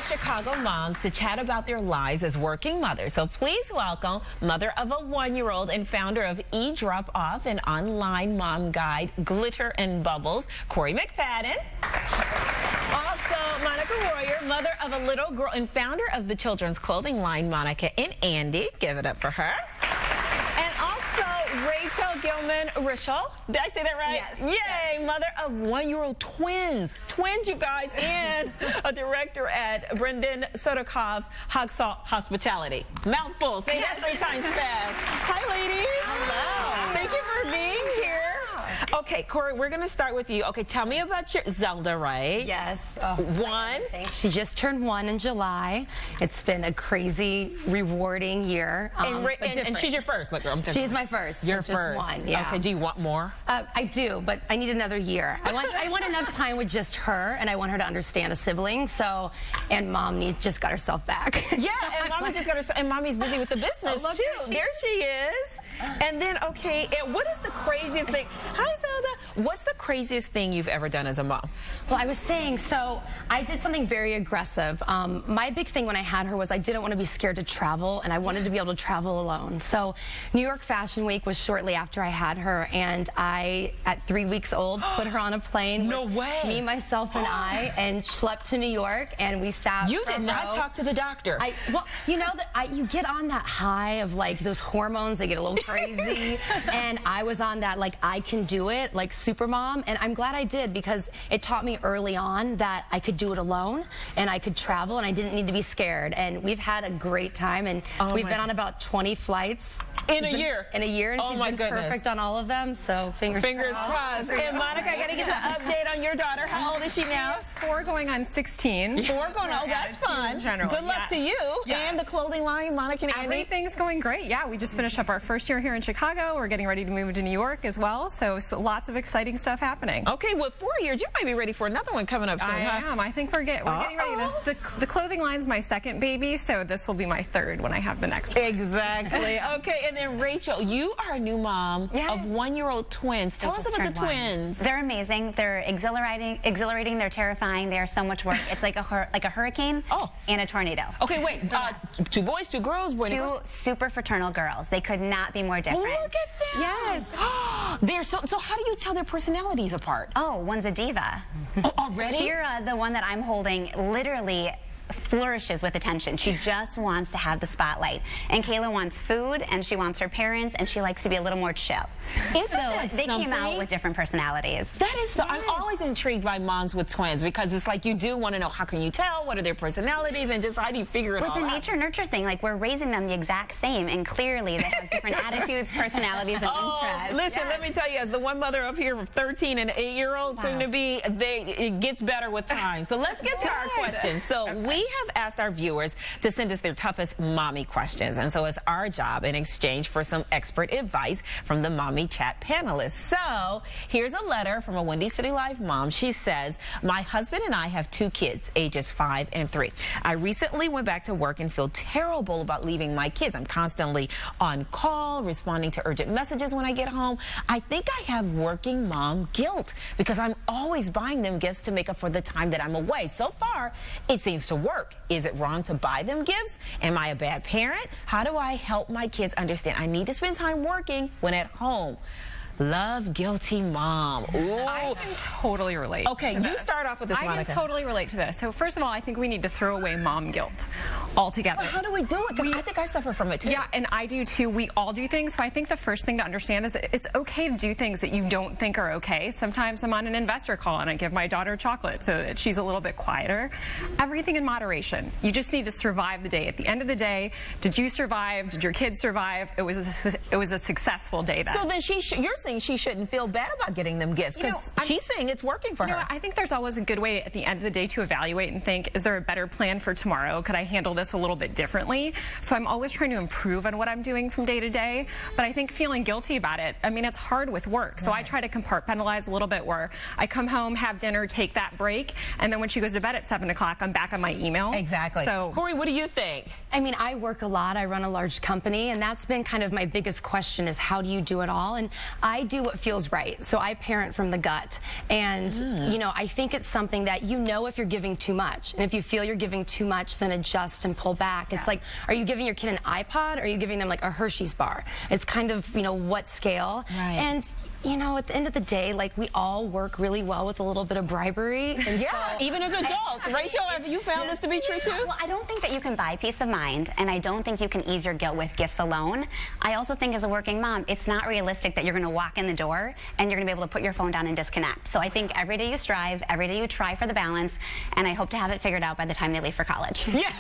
Chicago moms to chat about their lives as working mothers. So please welcome mother of a 1-year-old and founder of eDrop-Off, an online mom guide, Glitter and Bubbles, Corey McFadden. Also, Monica Royer, mother of a little girl and founder of the children's clothing line, Monica and Andy. Give it up for her. And also, Rachel Gilman-Rischel. Did I say that right? Yes. Yay! Yes. Mother of 1-year-old twins. Twins, you guys. And a director at Brendan Sodakov's Hog Salt Hospitality. Mouthful. Say that 3 times fast. Hi, ladies. Hello. Thank you for being here. Okay, Corey, we're going to start with you. Okay, tell me about your Zelda, right? Yes. 1. She just turned 1 in July. It's been a crazy, rewarding year. And she's your first. Look, she's my first. Your just first. 1, yeah. Okay, do you want more? I do, but I need another year. I want enough time with just her, and I want her to understand a sibling. So, and Mom just got herself back. Yeah, and Mommy just got herself, and Mommy's busy with the business too. There she is. And then, okay, and what is the craziest thing? Hi, Zelda. What's the craziest thing you've ever done as a mom? Well, I was saying, so I did something very aggressive. My big thing when I had her was I didn't want to be scared to travel, and I wanted to be able to travel alone. So New York Fashion Week was shortly after I had her, and I, at 3 weeks old, put her on a plane. No way. Me, myself, and I, and schlepped to New York, and we sat. You did not talk to the doctor. Well, you know that you get on that high of like those hormones. They get a little crazy, and I was on that like I can do it, like super mom, and I'm glad I did because it taught me early on that I could do it alone and I could travel and I didn't need to be scared. And we've had a great time, and we've been on about 20 flights. In a year? In a year, and she's been perfect on all of them, so fingers crossed. And Monica, I got to get the update on your daughter. How old is she now? She's 4 going on 16. 4 going on, that's fun. Good luck to you. And the clothing line, Monica and Andy. Everything's going great. Yeah, we just finished up our first year here in Chicago. We're getting ready to move to New York as well, so lots of exciting stuff happening. Okay, well, 4 years, you might be ready for another one coming up soon, I am. I think we're getting ready. The clothing line's my 2nd baby, so this will be my 3rd when I have the next one. Exactly. Okay, and then Rachel, you are a new mom of 1-year-old twins. Tell us about the twins. They're amazing. They're exhilarating. They're terrifying. They are so much work. It's like a hurricane and a tornado. Okay, wait. 2 boys, 2 girls. 2 super fraternal girls. They could not be more different. Oh, look at them. Yes. They're so how do you tell their personalities apart? Oh, one's a diva. Oh, already? Shira, the one that I'm holding, literally flourishes with attention. She just wants to have the spotlight. And Kayla wants food, and she wants her parents, and she likes to be a little more chill. They came out with different personalities. That is so. I'm always intrigued by moms with twins because it's like you do want to know how can you tell, what are their personalities, and just how do you figure it all out. With the nature-nurture thing, like we're raising them the exact same, and clearly they have different attitudes, personalities, and interests. Listen, let me tell you, as the one mother up here of 13 and 8-year-old soon to be, it gets better with time. So let's get to our questions. So we have asked our viewers to send us their toughest mommy questions, and so it's our job in exchange for some expert advice from the Mommy Chat panelists. So here's a letter from a Windy City Live mom. She says, my husband and I have 2 kids, ages 5 and 3. I recently went back to work and feel terrible about leaving my kids. I'm constantly on call, responding to urgent messages when I get home. I think I have working mom guilt because I'm always buying them gifts to make up for the time that I'm away. So far, it seems to work. Is it wrong to buy them gifts? Am I a bad parent? How do I help my kids understand I need to spend time working when at home? Love guilty mom. Ooh. I can totally relate. Okay, you start off with this, Monica. I can totally relate to this. So first of all, I think we need to throw away mom guilt altogether. Well, how do we do it? Because I think I suffer from it too. Yeah, and I do too. We all do things. So I think the first thing to understand is that it's okay to do things that you don't think are okay. Sometimes I'm on an investor call and I give my daughter chocolate so that she's a little bit quieter. Everything in moderation. You just need to survive the day. At the end of the day, did you survive? Did your kids survive? It was a successful day then. So then you're saying she shouldn't feel bad about getting them gifts because she's saying it's working for her. I think there's always a good way at the end of the day to evaluate and think, is there a better plan for tomorrow? Could I handle this this a little bit differently. So I'm always trying to improve on what I'm doing from day to day. But I think feeling guilty about it, I mean, it's hard with work. So I try to compartmentalize a little bit where I come home, have dinner, take that break, and then when she goes to bed at 7 o'clock, I'm back on my email. Exactly. So, Corey, what do you think? I mean, I work a lot. I run a large company, and that's been kind of my biggest question is how do you do it all? And I do what feels right. So I parent from the gut. And, you know, I think it's something that you know if you're giving too much. And if you feel you're giving too much, then adjust and pull back. It's like, are you giving your kid an iPod or are you giving them like a Hershey's bar? It's kind of, you know, what scale. Right. And, you know, at the end of the day, like, we all work really well with a little bit of bribery. And Yeah, so even as adults. Rachel, have you found this to be true, too? Well, I don't think that you can buy peace of mind, and I don't think you can ease your guilt with gifts alone. I also think as a working mom, it's not realistic that you're going to walk in the door and you're going to be able to put your phone down and disconnect. So I think every day you strive, every day you try for the balance, and I hope to have it figured out by the time they leave for college. Yeah,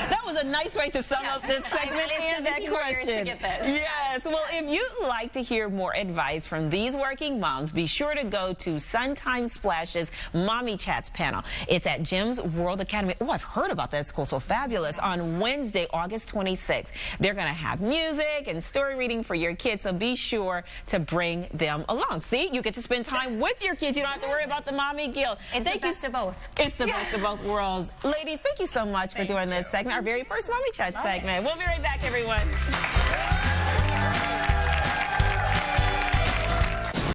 that was a nice way to sum up this segment and that 17 more years question. to get this. Yes, well, if you'd like to hear more advice from these working moms, be sure to go to Suntime Splash's Mommy Chats panel. It's at Jim's World Academy. Oh, I've heard about that school, so fabulous. On Wednesday, August 26th, they're going to have music and story reading for your kids, so be sure to bring them along. See, you get to spend time with your kids. You don't have to worry about the mommy guilt. It's the best of both. It's the best of both worlds. Ladies, thank you so much for doing this segment, our very first Mommy Chat segment. We'll be right back, everyone.